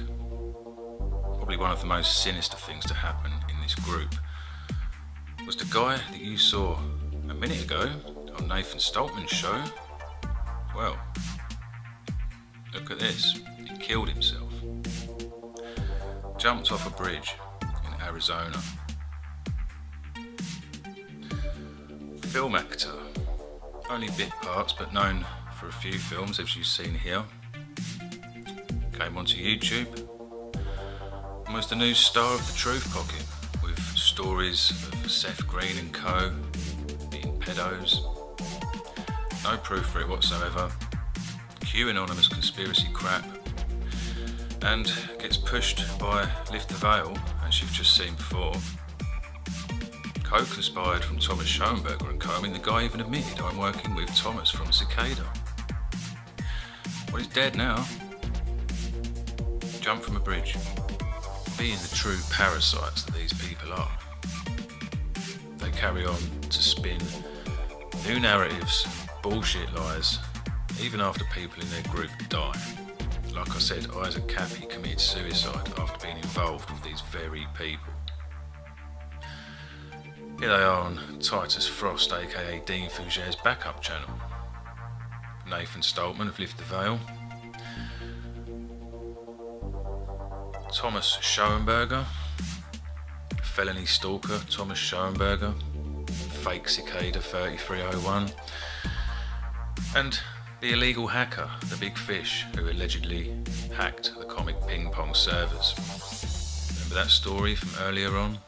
Speaker 1: probably one of the most sinister things to happen in this group was the guy that you saw a minute ago on Nathan Stoltman's show. Well, look at this. He killed himself. Jumped off a bridge in Arizona. Film actor. Only bit parts, but known for a few films, as you've seen here. Came onto YouTube and was the new star of the Truth Pocket, with stories of Seth Green and co. being pedos. No proof for it whatsoever. QAnonymous conspiracy crap. And gets pushed by Lift the Veil, as you've just seen before. Co-conspired from Thomas Schoenberger and co. I mean, the guy even admitted, I'm working with Thomas from Cicada. Well, he's dead now. Jump from a bridge. Being the true parasites that these people are. They carry on to spin new narratives, bullshit lies, even after people in their group die. Like I said, Isaac Cappy committed suicide after being involved with these very people. Here they are on Titus Frost, aka Dean Fougère's backup channel. Nathan Stoltman of Lift the Veil. Thomas Schoenberger. Felony stalker Thomas Schoenberger. Fake Cicada 3301. And the illegal hacker, the Big Fish, who allegedly hacked the comic ping pong servers. Remember that story from earlier on?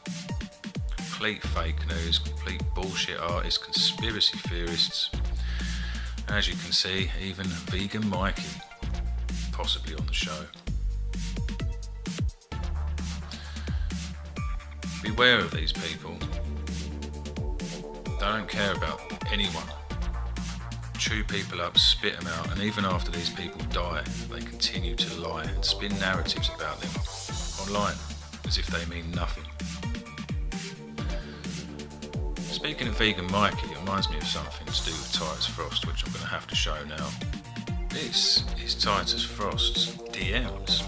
Speaker 1: Complete fake news, complete bullshit artists, conspiracy theorists. As you can see, even Vegan Mikey, possibly on the show. Beware of these people. They don't care about anyone. Chew people up, spit them out, and even after these people die, they continue to lie and spin narratives about them online as if they mean nothing. Speaking of Vegan Mikey, it reminds me of something to do with Titus Frost, which I'm going to have to show now. This is Titus Frost's DMs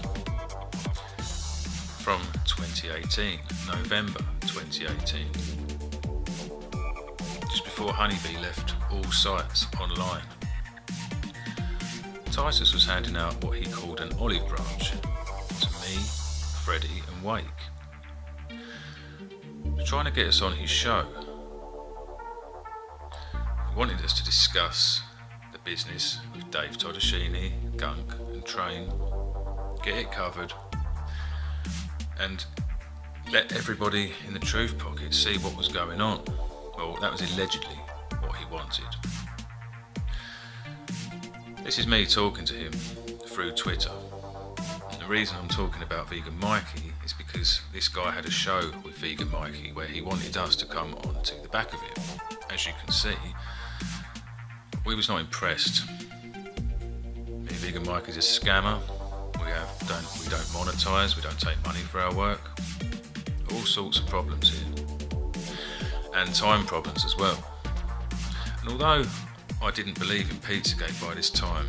Speaker 1: from 2018, November 2018. Just before Honeybee left all sites online. Titus was handing out what he called an olive branch to me, Freddie and Wake. He was trying to get us on his show. He wanted us to discuss the business with Dave Toddashini, Gunk and Train, get it covered, and let everybody in the Truth Pocket see what was going on. Well, that was allegedly what he wanted. This is me talking to him through Twitter. And the reason I'm talking about Vegan Mikey is because this guy had a show with Vegan Mikey where he wanted us to come on to the back of it. As you can see, we was not impressed. Vegan Mikey's a scammer. We don't monetize, we don't take money for our work. All sorts of problems here. And time problems as well. And although I didn't believe in Pizzagate by this time,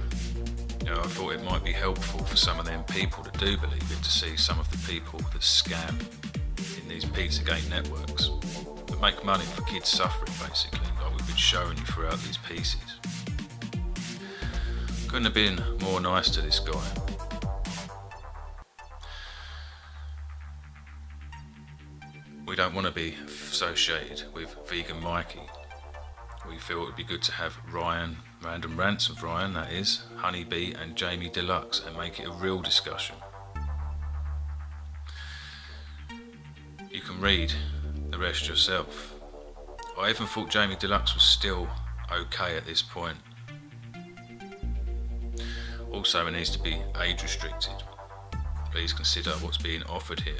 Speaker 1: I thought it might be helpful for some of them people that do believe it to see some of the people that scam in these Pizzagate networks, that make money for kids suffering basically, like we've been showing you throughout these pieces. Couldn't have been more nice to this guy. We don't want to be associated with Vegan Mikey. We feel it would be good to have Ryan, Random Rants of Ryan, that is, Honeybee and Jamie Deluxe, and make it a real discussion. You can read the rest yourself. I even thought Jamie Deluxe was still okay at this point. Also, it needs to be age restricted. Please consider what's being offered here.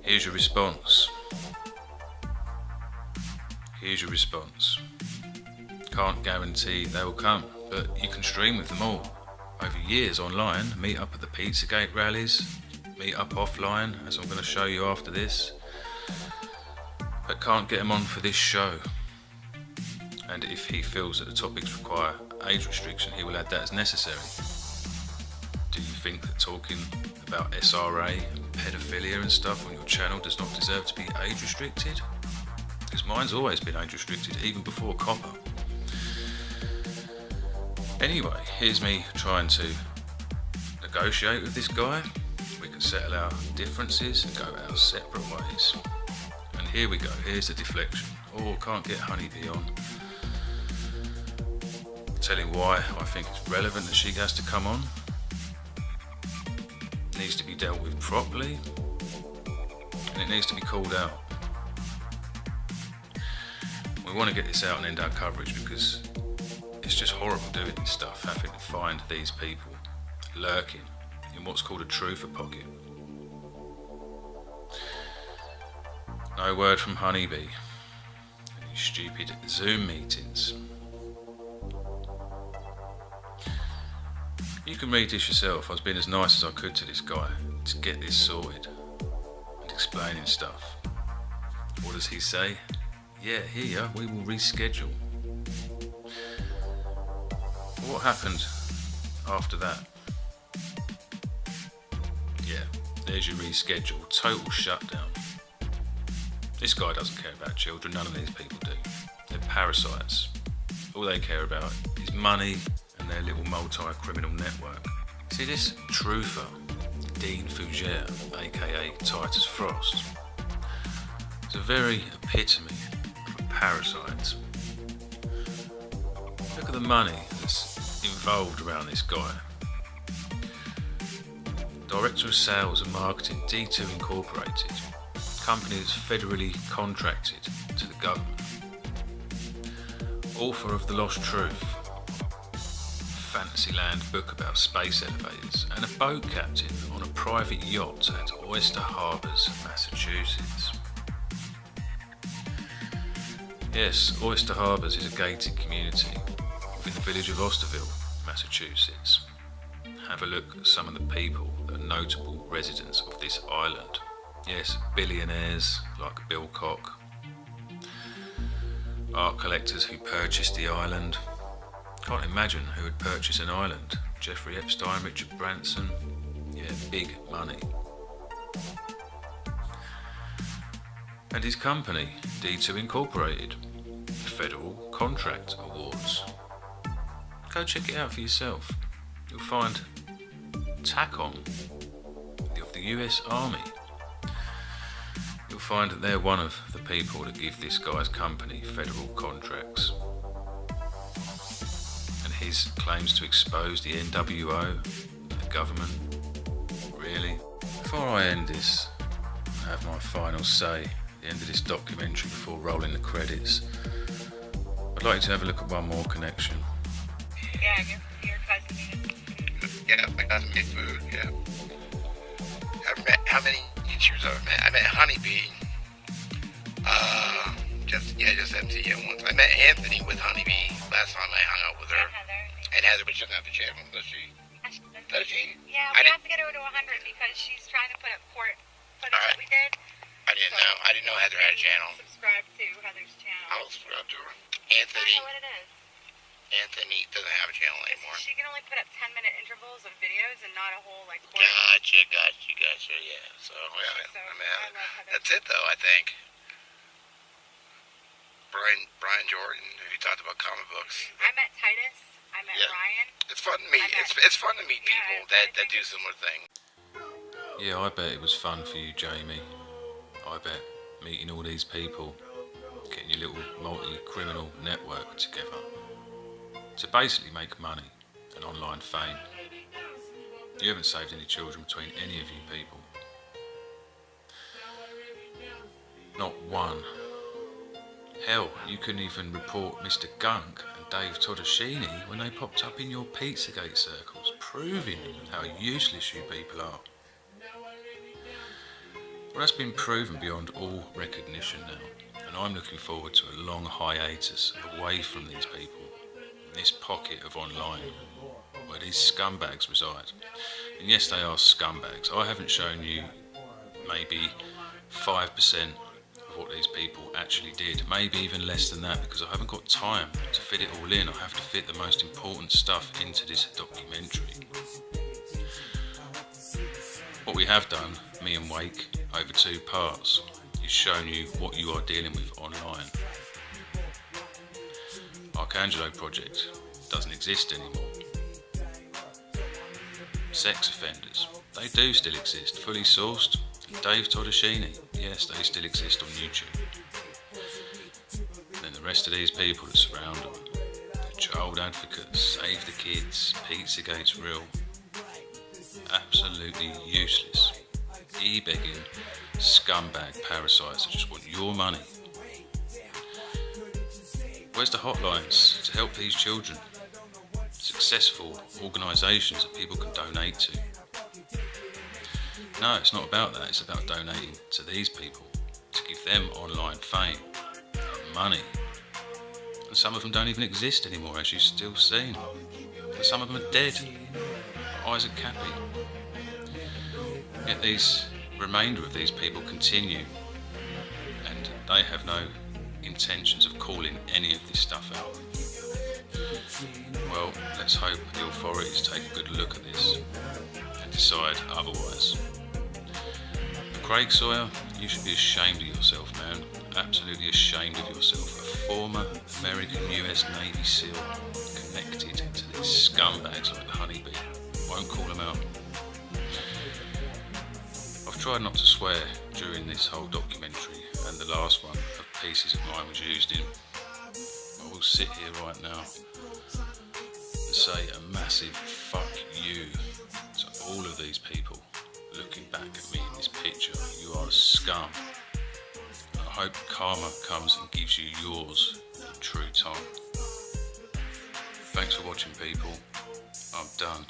Speaker 1: Here's your response. Here's your response. Can't guarantee they will come, but you can stream with them all. Over years online, meet up at the Pizzagate rallies, meet up offline, as I'm going to show you after this. But can't get them on for this show. And if he feels that the topics require age restriction, he will add that as necessary. Do you think that talking about SRA, pedophilia and stuff on your channel does not deserve to be age restricted? Because mine's always been age restricted, even before Copper. Anyway, here's me trying to negotiate with this guy. We can settle our differences and go our separate ways. And here we go, here's the deflection. Oh, can't get Honeybee on. Telling why I think it's relevant that she has to come on. Needs to be dealt with properly, and it needs to be called out. We want to get this out and end our coverage because it's just horrible doing this stuff, having to find these people lurking in what's called a truther pocket. No word from Honeybee. Any stupid Zoom meetings. You can read this yourself. I was being as nice as I could to this guy to get this sorted and explaining stuff. What does he say? Yeah, here we will reschedule. What happened after that? Yeah, there's your reschedule. Total shutdown. This guy doesn't care about children. None of these people do. They're parasites. All they care about is money and their little multi-criminal network. See, this truther, Dean Fougere, aka Titus Frost, is a very epitome of a parasite. Look at the money that's involved around this guy. Director of Sales and Marketing, D2 Incorporated, company that's federally contracted to the government. Author of The Lost Truth, Fantasyland book about space elevators, and a boat captain on a private yacht at Oyster Harbours, Massachusetts. Yes, Oyster Harbours is a gated community within the village of Osterville, Massachusetts. Have a look at some of the people that are notable residents of this island. Yes, billionaires like Bill Koch, art collectors who purchased the island. Can't imagine who would purchase an island. Jeffrey Epstein, Richard Branson. Yeah, big money. And his company, D2 Incorporated, Federal Contract Awards. Go check it out for yourself. You'll find TACOM of the US Army. You'll find that they're one of the people that give this guy's company federal contracts. And his claims to expose the NWO, the government. Really? Before I end this and have my final say at the end of this documentary before rolling the credits, I'd like you to have a look at one more connection.
Speaker 3: Yeah, your cousin needed.
Speaker 17: Yeah, my cousin made food, yeah. I've met, how many YouTubers have I met? I met Honeybee. Just MCN once. I met Anthony with Honeybee last time I hung out with her. And Heather, but she doesn't have the channel, does she? Does she?
Speaker 3: Yeah, we have to get her to 100 because she's trying to put up court footage that we did.
Speaker 17: I didn't know. I didn't know Heather had a channel.
Speaker 3: Subscribe to Heather's channel.
Speaker 17: I'll subscribe to her.
Speaker 3: I
Speaker 17: Anthony.
Speaker 3: don't know what it is.
Speaker 17: Anthony doesn't have a channel anymore.
Speaker 3: She can only put up 10-minute intervals of videos and not a whole like.
Speaker 17: Gotcha. Yeah. So yeah, I mean, that's it though. I think. Brian Jordan, who talked about comic books.
Speaker 3: I met Titus. I met Ryan.
Speaker 17: It's fun to meet. It's fun to meet people that do similar things.
Speaker 1: Yeah, I bet it was fun for you, Jamie. I bet meeting all these people, getting your little multi-criminal network together to basically make money and online fame. You haven't saved any children between any of you people. Not one. Hell, you couldn't even report Mr. Gunk and Dave Todoshini when they popped up in your Pizzagate circles, proving how useless you people are. Well, that's been proven beyond all recognition now, and I'm looking forward to a long hiatus away from these people, in this pocket of online, where these scumbags reside. And yes, they are scumbags. I haven't shown you maybe 5% of what these people actually did. Maybe even less than that, because I haven't got time to fit it all in. I have to fit the most important stuff into this documentary. What we have done, me and Wake, over 2 parts, is shown you what you are dealing with online. Arcangelo Project doesn't exist anymore. Sex offenders, they do still exist, fully sourced. Dave Todoshini, yes, they still exist on YouTube. Then the rest of these people that surround them, the child advocates, Save the Kids, Pizzagate's real, absolutely useless, e-begging scumbag parasites that just want your money. Where's the hotlines to help these children? Successful organisations that people can donate to. No, it's not about that, it's about donating to these people, to give them online fame, and money. And some of them don't even exist anymore, as you've still seen. And some of them are dead. Isaac Cappy. Yet these remainder of these people continue, and they have no intentions of calling any of this stuff out. Well, let's hope the authorities take a good look at this and decide otherwise. Craig Sawyer, you should be ashamed of yourself, man. Absolutely ashamed of yourself. A former American US Navy SEAL connected to these scumbags like the Honeybee. Won't call them out. I've tried not to swear during this whole documentary, and the last one of pieces of mine was used in. I will sit here right now and say a massive fuck you to all of these people looking back at me in this picture. You are a scum. I hope karma comes and gives you yours in true time. Thanks for watching, people. I'm done.